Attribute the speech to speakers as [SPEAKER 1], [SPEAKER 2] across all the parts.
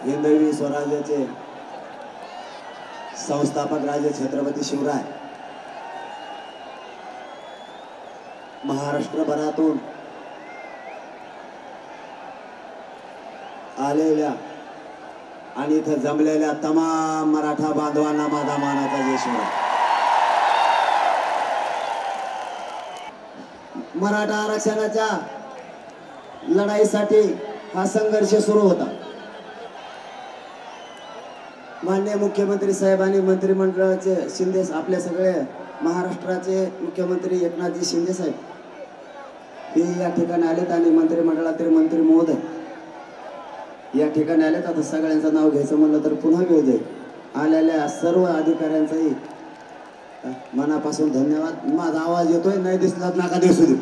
[SPEAKER 1] हिंदवी स्वराज्याचे संस्थापक राजे छत्रपती शिवराय महाराष्ट्रभरातून आलेल्या आणि इथं जमलेल्या तमाम मराठा बांधवांना माझा मानाचा जय शिवराय। मराठा आरक्षणाच्या लढाईसाठी हा संघर्ष सुरू होता। माननीय मुख्यमंत्री साहेबांनी मंत्रिमंडळाचे शिंदे आपले सगळे महाराष्ट्राचे मुख्यमंत्री एकनाथजी शिंदे साहेब हे या ठिकाणी आलेत आणि मंत्रिमंडळातील मंत्री महोदय या ठिकाणी आलेत। आता सगळ्यांचं नाव घ्यायचं म्हणलं तर पुन्हा वेळ जाईल। आलेल्या सर्व अधिकाऱ्यांचाही मनापासून धन्यवाद। माझा आवाज येतोय नाही दिसला नका दिसू दे।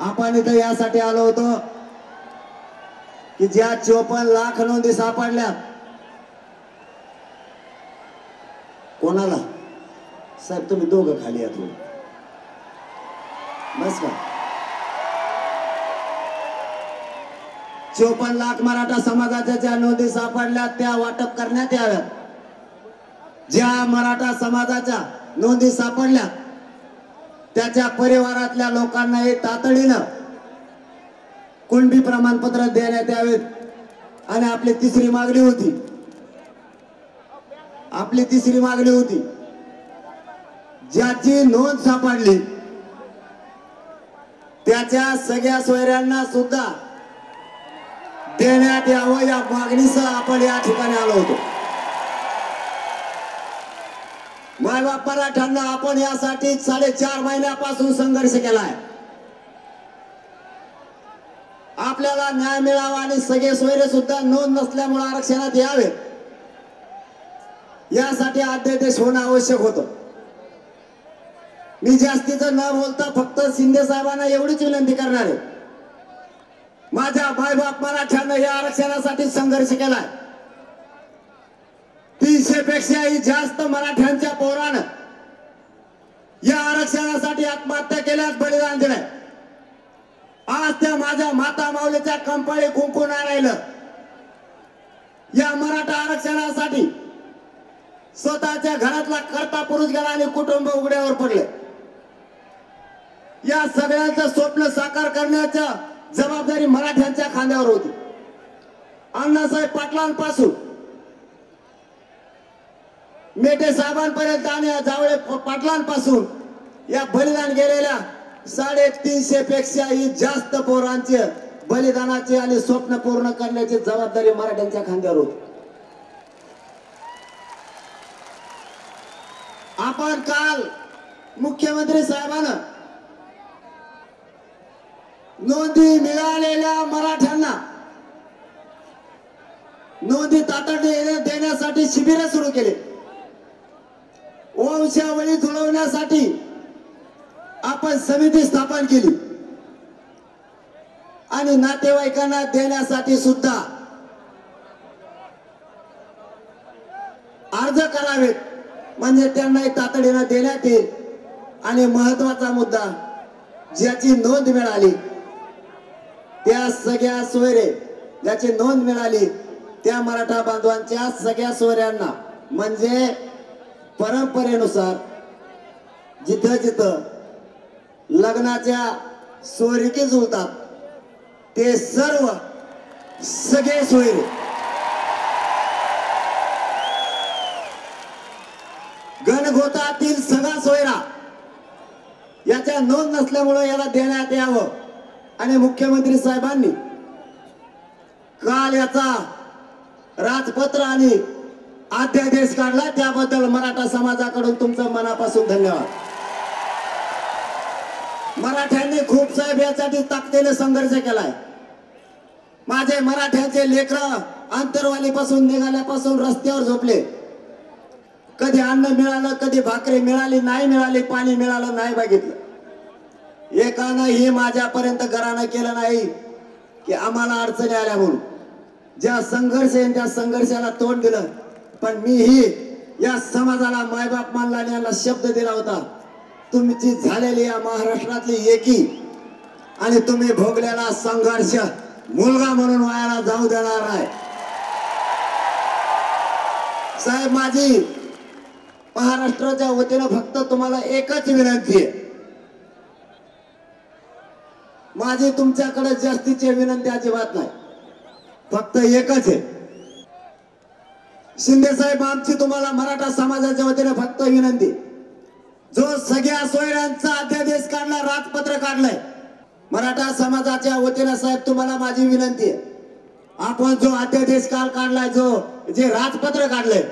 [SPEAKER 1] आपण इथं यासाठी आलो होतो की ज्या 54 लाख नोंदी सापडल्या कोणाला साहेब तुम्ही दोघं खाली या थोडं बस का 54 लाख मराठा समाजाच्या ज्या नोंदी सापडल्या त्या वाटप करण्यात याव्यात। ज्या मराठा समाजाच्या नोंदी सापडल्या त्याच्या परिवारातल्या लोकांना हे तातडीनं कुणबी प्रमाणपत्र देण्यात यावेत। आणि आपली तिसरी मागणी होती ज्याची नोंद सापडली त्याच्या सगळ्या सोयऱ्यांना सुद्धा देण्यात यावं या मागणीसह आपण या ठिकाणी आलो होतो। मायबाप मराठ्यांना आपण यासाठी 4.5 महिन्यापासून संघर्ष केलाय। आपल्याला न्याय मिळावा आणि सगळे सोयरे सुद्धा नोंद नसल्यामुळे आरक्षणात यावे यासाठी अध्यादेश होणं आवश्यक होतं। मी जास्तीचं न बोलता फक्त शिंदे साहेबांना एवढीच विनंती करणार आहे, माझ्या मायबाप मराठ्यांना या आरक्षणासाठी संघर्ष केलाय। 300 पेक्षाही जास्त मराठ्यांच्या पोरानं या आरक्षणासाठी आत्महत्या केल्यास बलिदान दिलंय। आज त्या माझ्या माता माऊलीच्या कंपाळी कुंकून राहिलं या मराठा आरक्षणासाठी स्वतःच्या घरातला करता पुरुष गेला आणि कुटुंब उघड्यावर पडले। या सगळ्यांचं स्वप्न साकार करण्याची जबाबदारी मराठ्यांच्या खांद्यावर होती। अण्णासाहेब पाटलांपासून मेटे साहेबांपर्यंत आणि जावळे पाटलांपासून या बलिदान गेलेल्या 350 पेक्षाही जास्त पोरांचे बलिदानाचे आणि स्वप्न पूर्ण करण्याची जबाबदारी मराठ्यांच्या खांद्यावर होती। आपण काल मुख्यमंत्री साहेबांना नोंदी मिळालेल्या मराठ्यांना नोंदी तातडीने देण्यासाठी शिबिर सुरू केले। वंशावळी जुळवण्यासाठी आपण समिती स्थापन केली आणि नातेवाईकांना देण्यासाठी सुद्धा अर्ज करावेत म्हणजे त्यांनाही तातडीने देण्यात येईल। आणि महत्वाचा मुद्दा ज्याची नोंद मिळाली त्या सगळ्या सोयरे ज्याची नोंद मिळाली त्या मराठा बांधवांच्या सगळ्या सोयऱ्यांना म्हणजे परंपरेनुसार जिथं जिथं लग्नाच्या सोयरीकी जुळतात ते सर्व सगळे सोयरे गणगोतातील सगळा सोयरा याच्या नोंद नसल्यामुळे याला देण्यात यावं। आणि मुख्यमंत्री साहेबांनी काल याचा राजपत्र आणि अध्यादेश काढला त्याबद्दल मराठा समाजाकडून तुमचं मनापासून धन्यवाद। मराठ्यांनी खूप साहेब यासाठी ताकदीने संघर्ष केलाय। माझे मराठ्यांचे लेकरं अंतरवालीपासून निघाल्यापासून रस्त्यावर झोपले। कधी अन्न मिळालं कधी भाकरी मिळाली नाही मिळाली पाणी मिळालं नाही बघितलं। एकानंही माझ्यापर्यंत घरानं केलं नाही की आम्हाला अडचणी आल्या म्हणून। ज्या संघर्ष आहे त्या संघर्षाला तोंड दिलं। पण मीही या समाजाला मायबाप मानला आणि यांना शब्द दिला होता तुमची झालेली या महाराष्ट्रातली एकी आणि तुम्ही भोगलेला संघर्ष मुलगा म्हणून वायाला जाऊ देणार नाही। साहेब माझी महाराष्ट्राच्या वतीनं फक्त तुम्हाला एकच विनंती आहे, माझी तुमच्याकडे जास्तीची विनंती अजिबात नाही, फक्त एकच आहे. शिंदे साहेब आमची तुम्हाला मराठा समाजाच्या वतीने फक्त विनंती, जो सगळ्या सोयऱ्यांचा अध्यादेश काढला, राजपत्र काढलंय, मराठा समाजाच्या वतीने साहेब तुम्हाला माझी विनंती आहे, आपण जो अध्यादेश काल काढलाय, जे राजपत्र काढलंय,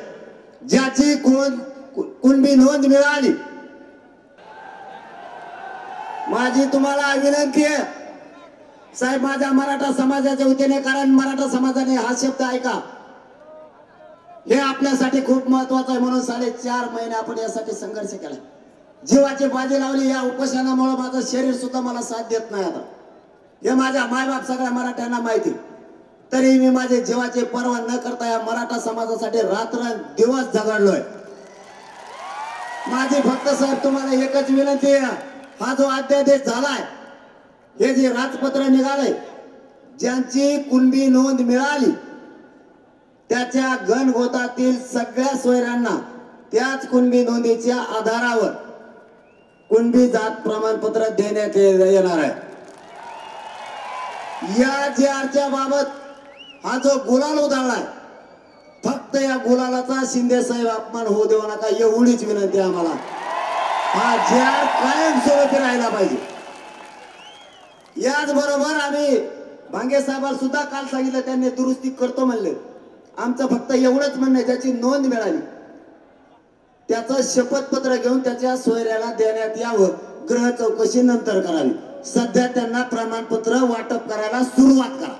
[SPEAKER 1] ज्याची कुणबी नोंद मिळाली, माझी तुम्हाला विनंती आहे साहेब माझ्या मराठा समाजाच्या वतीने, कारण मराठा समाजाने हा शब्द ऐका, हे आपल्यासाठी खूप महत्वाचं आहे. म्हणून 4.5 महिने आपण यासाठी संघर्ष केला, जीवाची बाजी लावली. या उपोषणामुळे माझं शरीर सुद्धा मला साथ देत नाही आता, हे माझ्या मायबाप सगळ्या मराठ्यांना माहिती, तरी मी माझे जीवाची पर्वा न करता या मराठा समाजासाठी रात्र दिवस झगडलोय. माझी फक्त साहेब तुम्हाला एकच विनंती आहे, हा जो अध्यादेश झालाय, हे जे राजपत्र निघालंय, ज्यांची कुणबी नोंद मिळाली त्याच्या गणगोतातील सगळ्या सोयऱ्यांना त्याच कुणबी नोंदीच्या आधारावर कुणबी जात प्रमाणपत्र देण्यात येणार आहे. या JR बाबत हा जो गुलाल उधळलाय, फक्त या गुलालाचा शिंदे साहेब अपमान होऊ देऊ नका, एवढीच विनंती आहे आम्हाला. हा JR कायमस्वरूपी राहिला पाहिजे. याचबरोबर आम्ही भांगे साहेबांना सुद्धा काल सांगितलं, त्यांनी दुरुस्ती करतो म्हणले. आमचं फक्त एवढंच म्हणणं आहे, ज्याची नोंद मिळाली त्याचं शपथपत्र घेऊन त्याच्या सोयऱ्याला देण्यात यावं. ग्रह चौकशी नंतर करावी, सध्या त्यांना प्रमाणपत्र वाटप करायला सुरुवात करा,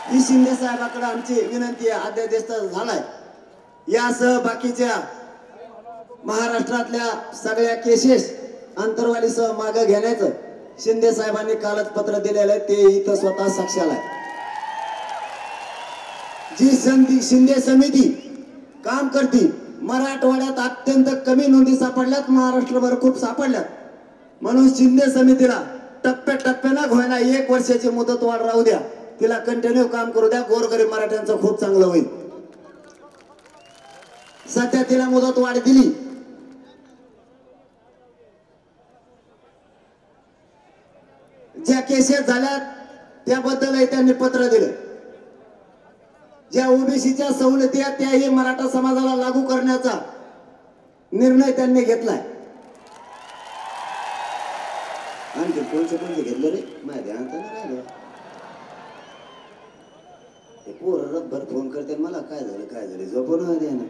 [SPEAKER 1] ही शिंदे साहेबांकडे आमची विनंती आहे. अध्यादेश झालाय, यासह बाकीच्या महाराष्ट्रातल्या सगळ्या केसेस अंतरवालीसह मागे घेण्याचं शिंदे साहेबांनी कालच पत्र दिलेलं आहे, ते इथं स्वतः साक्षाला आहे. जी शिंदे समिती काम करती, मराठवाड्यात अत्यंत कमी नोंदी सापडल्यात, महाराष्ट्रभर खूप सापडल्यात, म्हणून शिंदे समितीला टप्प्याटप्प्यानं होईना 1 वर्षाची मुदत वाढ राहू द्या, तिला कंटिन्यू काम करू द्या, गोरगरीब मराठ्यांचं खूप चांगलं होईल. सध्या तिला मुदत वाढ दिली, ज्या केसेस झाल्यात त्याबद्दलही त्यांनी पत्र दिलं. ज्या ओबीसीच्या सवलती आहेत त्याही मराठा समाजाला लागू करण्याचा निर्णय त्यांनी घेतलाय. आणखी कोणते घेतलं रे माहिती राहिलं, ते पोर रातभर फोन करते मला, काय झालं झोपून ना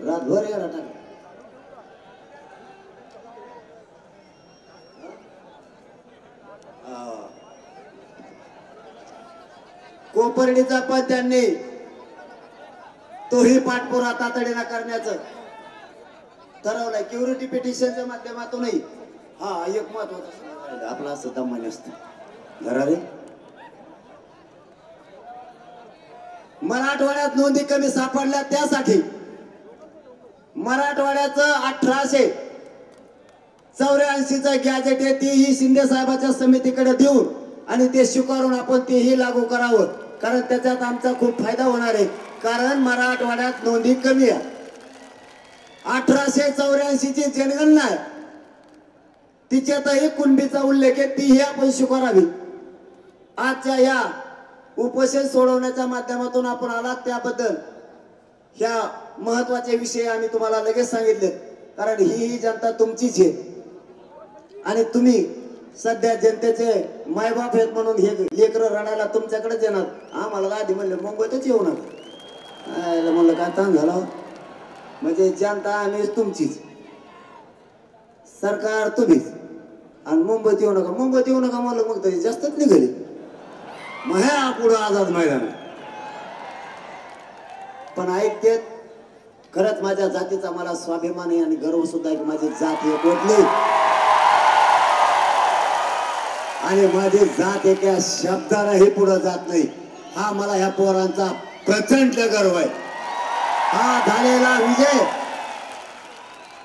[SPEAKER 1] रातभर याला टाक. कोपर्डीचा पण त्यांनी तोही पाठपुरा तातडीनं करण्याचं ठरवलंय, क्युरिटी पिटिशनच्या माध्यमातूनही. हा एक महत्वाचा आपला असं दमाने असतं घरा रे. मराठवाड्यात नोंदी कमी सापडल्या, त्यासाठी मराठवाड्याचं 1884चं गॅजेट आहे, तेही शिंदे साहेबांच्या समितीकडे देऊन आणि ते स्वीकारून आपण तेही लागू करावं, कारण त्याच्यात आमचा खूप फायदा होणार आहे. कारण मराठवाड्यात नोंदी कमी आहे. 1884ची जनगणना आहे, तिच्यातही कुणबीचा उल्लेख आहे, तीही आपण स्वीकारावी. आजच्या या उपोषण सोडवण्याच्या माध्यमातून आपण आलात त्याबद्दल ह्या महत्वाचे विषय आम्ही तुम्हाला लगेच सांगितले, कारण ही जनता तुमचीच आहे आणि तुम्ही सध्या जनतेचे मायबाप आहेत, म्हणून हे लेकरं रडायला तुमच्याकडेच येणार. आम्हाला आधी म्हणलं मुंबईतच येऊ नका, म्हणलं काय ताण झाला, म्हणजे जनता आम्ही तुमचीच, सरकार तुम्हीच, आणि मुंबईत येऊ नका म्हणलं, मग तरी जास्तच निघाली ह्या पुढं आझाद मैदान. पण ऐकते खरंच माझ्या जातीचा मला स्वाभिमान आहे आणि गर्व सुद्धा आहे की माझी जात एक ओळखली आणि माझी जात एका शब्दालाही पुढे जात नाही. हा मला ह्या पोरांचा प्रचंड गर्व आहे. हा झालेला विजय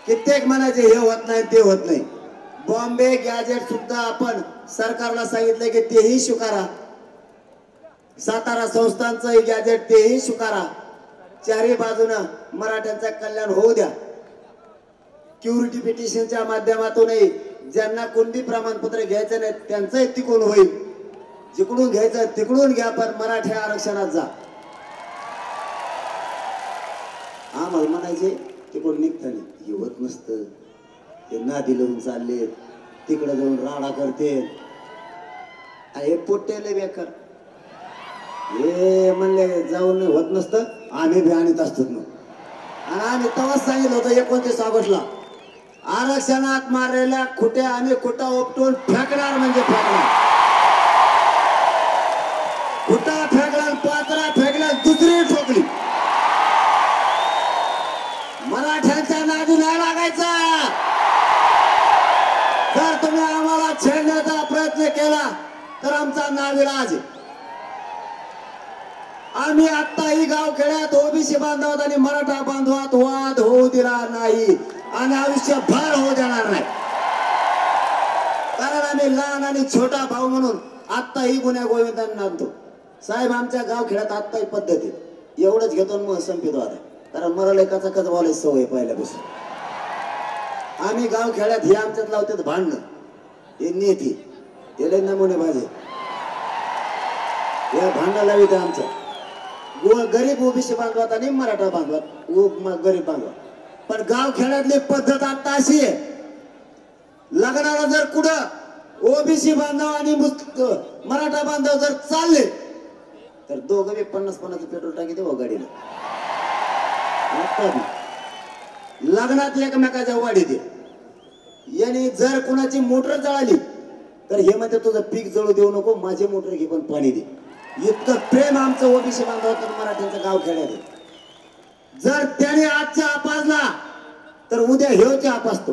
[SPEAKER 1] कित्येक म्हणायचे हे होत नाही ते होत नाही. बॉम्बे गॅजेट सुद्धा आपण सरकारला सांगितलं की तेही स्वीकारा, सातारा संस्थांचं गॅजेट तेही स्वीकारा, चारही बाजूनं मराठ्यांचं कल्याण होऊ द्या. क्युरिटी पिटिशनच्या माध्यमातूनही ज्यांना कोणती प्रमाणपत्र घ्यायचं नाही त्यांचंही तिकडून होईल. जिकडून घ्यायचं तिकडून घ्या, पण मराठी आरक्षणात जा. आम्हाला म्हणायचे तिकडून निघतं नाही, होत नसतं, ते नादी लावून चालले, तिकडे जाऊन राडा करते. हे पोट्टेले बेकार हे म्हणले जाऊन होत नसतं, आम्ही बी आणत असतो ना. आणि आम्ही तेव्हाच सांगितलं होतं 29 ऑगस्टला आरक्षणात मारलेल्या खुट्या आम्ही खुटा उपटून फेकणार म्हणजे फेकणार. खुटा फेकला, पात्रा फेकला, दुसरी ठोकली. मराठ्यांच्या नादी नाही लागायचा. जर तुम्ही आम्हाला छेडण्याचा प्रयत्न केला तर आमचा नाविलाज. आम्ही आत्ताही गाव खेड्यात ओबीसी बांधवात आणि मराठा बांधवात वाद होऊ दिला नाही आणि आयुष्यभर होऊ देणार नाही. कारण आम्ही लहान आणि छोटा भाऊ म्हणून आत्ताही गुन्ह्या गोविंदांना आणतो. साहेब आमच्या गाव खेड्यात आत्ताही पद्धती एवढंच घेतो मग संपित वाद आहे. कारण मराला एकाचा कच बोलायची सवय पहिल्यापासून. आम्ही गाव खेड्यात हे आमच्यात लावतात भांडणं, हे नेते हे लय नमुने भाजे या भांडणं लावित आमच्या गरीब ओबीसी बांधवात आणि मराठा बांधवात गरीब बांधवात. पण गाव खेड्यातली पद्धत आता अशी आहे, लग्नाला जर कुठं ओबीसी बांधव आणि मराठा बांधव जर चालले तर दोघं बी 50-50 पेट्रोल टाकी देऊ गाडीला. लग्नात एकमेकाच्या वाढी दे. यांनी जर कुणाची मोटर जळाली तर हे म्हणते तुझं पीक जळू देऊ नको, माझे मोटर घे पण पाणी दे. इतकं प्रेम आमचं ओबीसी बांधवात मराठ्यांचं गाव खेड्यात. जर त्याने आजच्या पाजला तर उद्या हेवच्या पाजतो,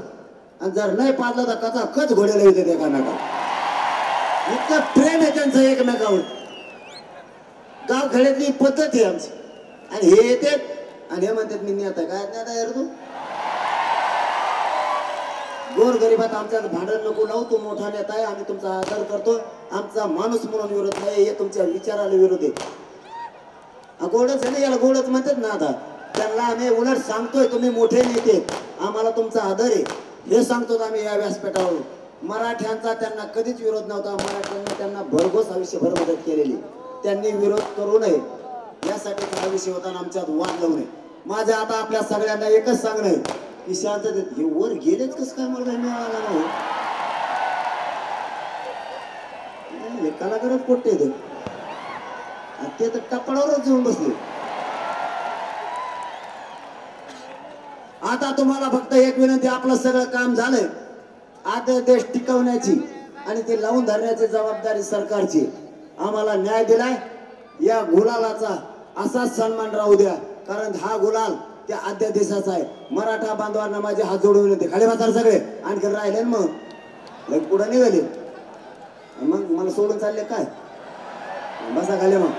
[SPEAKER 1] आणि जर नाही पाजला तर कचा कच घोड्याला येते एकामेकावर. इतकं प्रेम आहे त्यांचं एकमेकावर. गाव खेड्यातली पद्धत आहे आमची. आणि हे येते आणि हे म्हणतात मी नेता. काय नेता यार तू? गोर गरीबात आमच्यात भांडण नको लावू. तू मोठा नेता आहे, आम्ही तुमचा आदर करतो. आमचा माणूस म्हणून विरोध नाही, हे तुमच्या विचाराला विरोध आहे. गोडच आहे ना, याला गोडच म्हणतात ना. आता त्यांना आम्ही उलट सांगतोय तुम्ही मोठे नेते, आम्हाला तुमचा आदर आहे हे सांगतो आम्ही या व्यासपीठावर. मराठ्यांचा त्यांना कधीच विरोध नव्हता. मराठ्यांनी त्यांना भरघोस आयुष्यभर मदत केलेली. त्यांनी विरोध करू नये यासाठी हा विषय होता. आमच्यात वाद लावू नये. माझ्या आता आपल्या सगळ्यांना एकच सांगणं आहे की शांततेत हे वर गेलेच कस काय मला मिळाला नाही. कलाकारच पोट्टे ते तर टप्पाळावरच येऊन बसले. आता तुम्हाला फक्त एक विनंती, आपलं सगळं काम झालंय. आता देश टिकवण्याची आणि ते लावून धरण्याची जबाबदारी सरकारची. आम्हाला न्याय दिलाय, या गुलालाचा असाच सन्मान राहू द्या. कारण हा गुलाल त्या अध्यादेशाचा आहे. मराठा बांधवांना माझे हात जोडून येते. खाली बसा सगळे. आणखी राहिले मग पुढे निघाले, मग मला सोडून चालले काय? बसा खाली. मग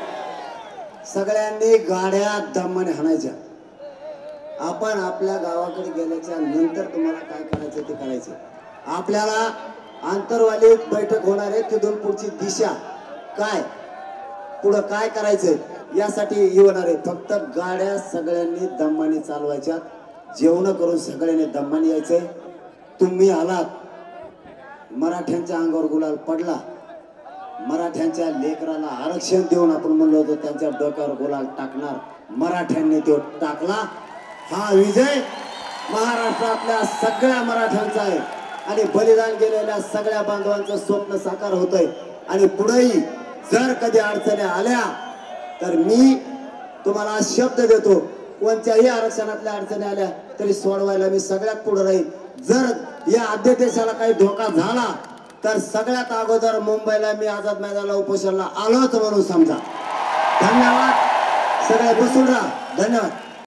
[SPEAKER 1] सगळ्यांनी गाड्या दमाने हाणायच्या. आपण आपल्या गावाकडे गेल्याच्या नंतर तुम्हाला काय करायचं ते करायचं. आपल्याला आंतरवालीत बैठक होणार आहे, तिथून पुढची दिशा काय, पुढं काय करायचंय यासाठी येणार आहे. फक्त गाड्या सगळ्यांनी दमाने चालवायच्या. जेवण करून सगळ्यांनी दमाने यायचंय. तुम्ही आलात, मराठ्यांच्या अंगावर गुलाल पडला. मराठ्यांच्या लेकराला आरक्षण देऊन आपण म्हणलो होतो त्यांच्या डोक्यावर गुलाल टाकणार, मराठ्यांनी तो टाकला. हा विजय महाराष्ट्रातल्या सगळ्या मराठ्यांचा आहे आणि बलिदान गेलेल्या सगळ्या बांधवांचं स्वप्न साकार होतंय. आणि पुढेही जर कधी अडचणी आल्या तर मी तुम्हाला शब्द देतो, कोणत्याही आरक्षणातल्या अडचणी आल्या तरी सोडवायला मी सगळ्यात पुढे राहील. जर या अध्यादेशाला काही धोका झाला तर सगळ्यात अगोदर मुंबईला मी आझाद मैदानाला उपोषणाला आलोच म्हणून समजा. धन्यवाद. सगळे बसून राहा. धन्यवाद.